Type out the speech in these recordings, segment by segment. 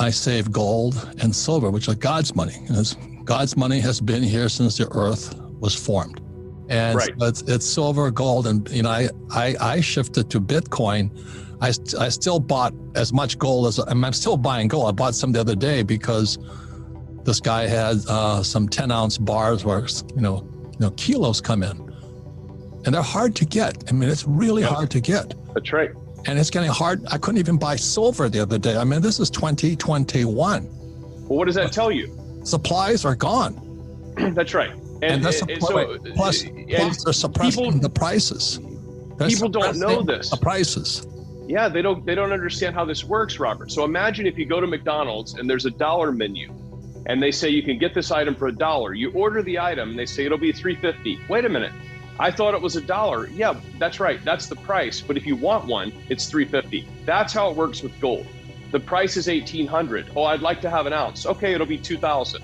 I save gold and silver, which are God's money. God's money has been here since the earth was formed. And right. it's silver, gold, and I shifted to Bitcoin. I still bought as much gold as I'm still buying gold. I bought some the other day because this guy had some 10-ounce bars where kilos come in, and they're hard to get. I mean, it's really hard to get. That's right. And it's getting hard. I couldn't even buy silver the other day. I mean, this is 2021. Well, what does that tell you? Supplies are gone. That's right. And plus they're suppressing the prices. People don't know this. The prices. Yeah, they don't understand how this works, Robert. So imagine if you go to McDonald's and there's a dollar menu, and they say you can get this item for $1. You order the item, and they say it'll be $3.50. Wait a minute. I thought it was $1. Yeah, that's right. That's the price. But if you want one, it's $3.50. That's how it works with gold. The price is $1,800. Oh, I'd like to have an ounce. Okay, it'll be $2,000.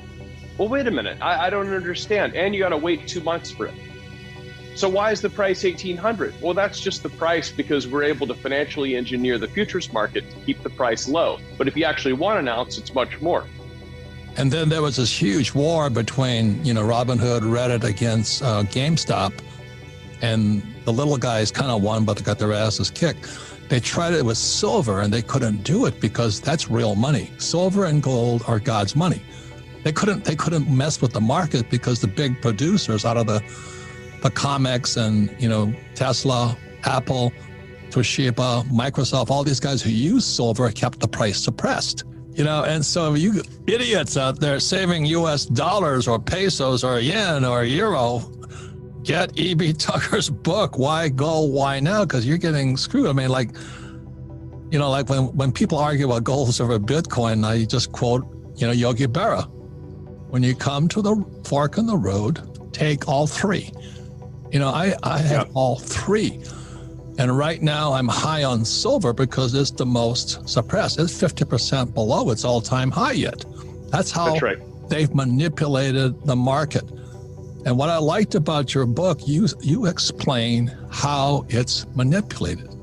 Well, wait a minute. I don't understand. And you got to wait 2 months for it. So why is the price $1,800? Well, that's just the price because we're able to financially engineer the futures market to keep the price low. But if you actually want an ounce, it's much more. And then there was this huge war between, Robinhood, Reddit against GameStop. And the little guys kind of won, but they got their asses kicked. They tried it with silver and they couldn't do it because that's real money. Silver and gold are God's money. They couldn't mess with the market because the big producers out of the comics and, Tesla, Apple, Toshiba, Microsoft, all these guys who use silver kept the price suppressed. And so you idiots out there saving US dollars or pesos or yen or euro, get E.B. Tucker's book, Why Gold, Why Now? Because you're getting screwed. I mean, like when people argue about gold over Bitcoin, I just quote, Yogi Berra. When you come to the fork in the road, take all three. I have all three. And right now I'm high on silver because it's the most suppressed. It's 50% below its all-time high yet. That's how they've manipulated the market. And what I liked about your book, you explain how it's manipulated.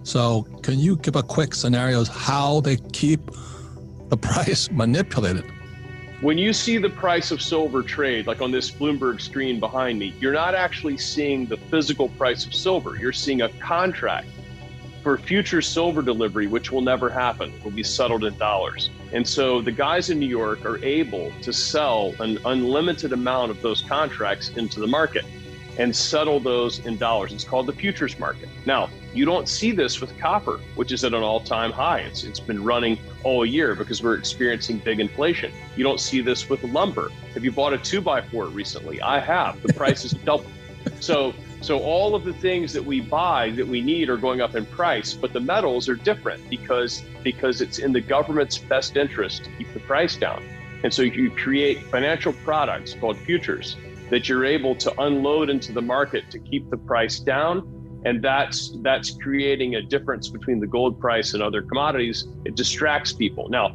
So can you give a quick scenarios how they keep the price manipulated? When you see the price of silver trade, like on this Bloomberg screen behind me, you're not actually seeing the physical price of silver. You're seeing a contract for future silver delivery, which will never happen. It will be settled in dollars. And so the guys in New York are able to sell an unlimited amount of those contracts into the market and settle those in dollars. It's called the futures market. Now, you don't see this with copper, which is at an all-time high. It's been running all year because we're experiencing big inflation. You don't see this with lumber. Have you bought a 2x4 recently? I have. The price is doubled. So all of the things that we buy that we need are going up in price, but the metals are different because it's in the government's best interest to keep the price down. And so you create financial products called futures that you're able to unload into the market to keep the price down. And that's creating a difference between the gold price and other commodities. It distracts people. Now,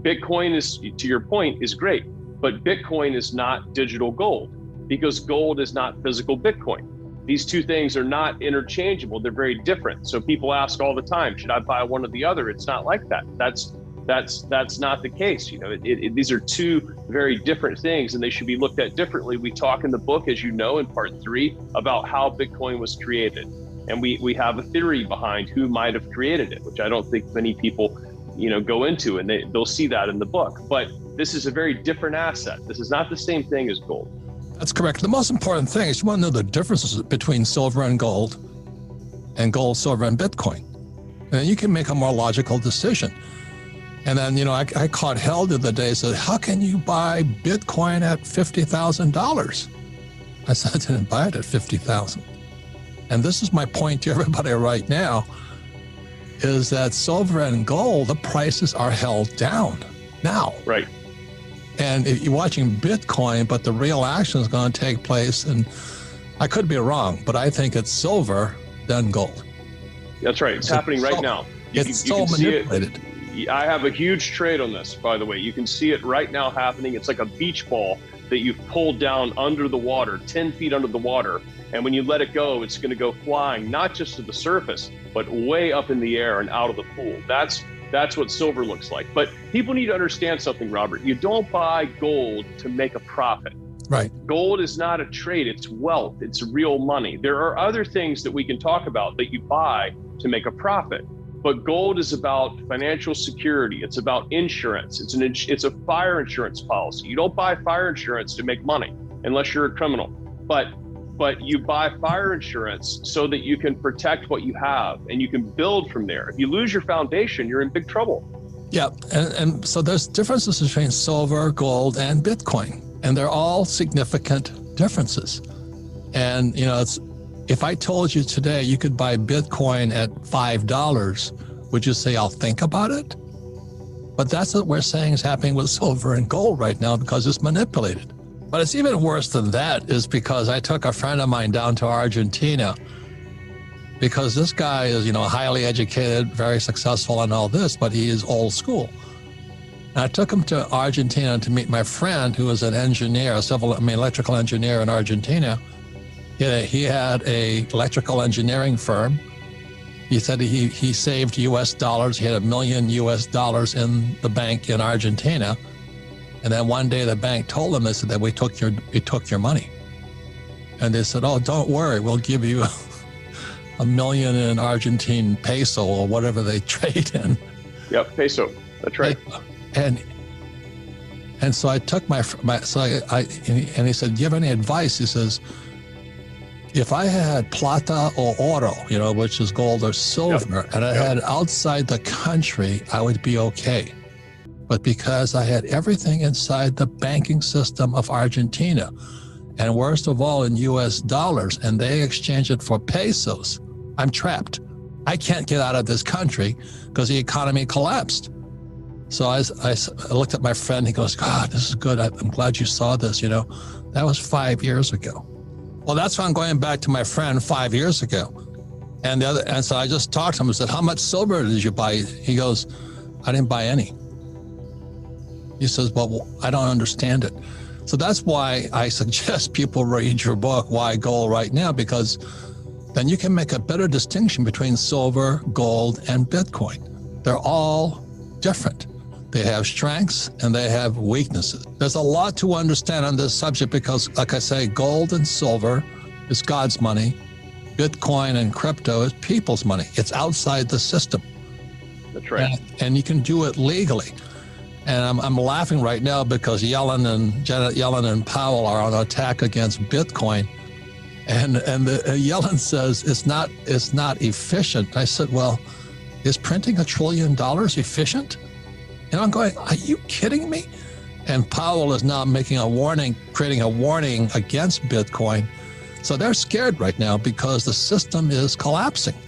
Bitcoin is, to your point, is great, but Bitcoin is not digital gold because gold is not physical Bitcoin. These two things are not interchangeable. They're very different. So people ask all the time, should I buy one or the other? It's not like that. That's not the case. These are two very different things and they should be looked at differently. We talk in the book, as you know, in part 3 about how Bitcoin was created. And we have a theory behind who might have created it, which I don't think many people, go into, and they'll see that in the book. But this is a very different asset. This is not the same thing as gold. That's correct. The most important thing is you want to know the differences between silver and gold, silver, and Bitcoin. And you can make a more logical decision. And then, I caught hell the other day, said, how can you buy Bitcoin at $50,000? I said, I didn't buy it at $50,000. And this is my point to everybody right now, is that silver and gold, the prices are held down now. Right. And if you're watching Bitcoin, but the real action is going to take place, and I could be wrong, but I think it's silver, then gold. That's right. It's happening right now. It's so manipulated. I have a huge trade on this, by the way. You can see it right now happening. It's like a beach ball that you've pulled down under the water, 10 feet under the water. And when you let it go, it's going to go flying, not just to the surface, but way up in the air and out of the pool. That's That's what silver looks like. But people need to understand something, Robert. You don't buy gold to make a profit. Right. Gold is not a trade, it's wealth, it's real money. There are other things that we can talk about that you buy to make a profit. But gold is about financial security. It's about insurance. It's a fire insurance policy. You don't buy fire insurance to make money unless you're a criminal. But you buy fire insurance so that you can protect what you have and you can build from there. If you lose your foundation, you're in big trouble. Yeah, and so there's differences between silver, gold, and Bitcoin, and they're all significant differences. And if I told you today you could buy Bitcoin at $5, would you say, I'll think about it? But that's what we're saying is happening with silver and gold right now because it's manipulated. But it's even worse than that is because I took a friend of mine down to Argentina because this guy is, highly educated, very successful and all this, but he is old school. And I took him to Argentina to meet my friend who is an engineer, electrical engineer in Argentina. He had a electrical engineering firm. He said he saved US dollars. He had $1 million US in the bank in Argentina. And then one day the bank told him, they said that we took your money. And they said, oh, don't worry, we'll give you $1 million in Argentine peso or whatever they trade in. Yep, peso. That's right. And so I took and he said, do you have any advice? He says, if I had plata or oro, which is gold or silver, and I had outside the country, I would be okay. But because I had everything inside the banking system of Argentina, and worst of all in US dollars, and they exchange it for pesos, I'm trapped. I can't get out of this country because the economy collapsed. So I looked at my friend, he goes, God, this is good. I'm glad you saw this, That was 5 years ago. Well, that's why I'm going back to my friend 5 years ago. And so I just talked to him and said, how much silver did you buy? He goes, I didn't buy any. He says, well, I don't understand it. So that's why I suggest people read your book, Why Gold Right Now, because then you can make a better distinction between silver, gold, and Bitcoin. They're all different. They have strengths and they have weaknesses. There's a lot to understand on this subject because, like I say, gold and silver is God's money. Bitcoin and crypto is people's money. It's outside the system. That's right. And you can do it legally. And I'm laughing right now because Janet Yellen and Powell are on attack against Bitcoin. And Yellen says it's not efficient. I said, well, is printing $1 trillion efficient? And I'm going, are you kidding me? And Powell is now creating a warning against Bitcoin. So they're scared right now because the system is collapsing.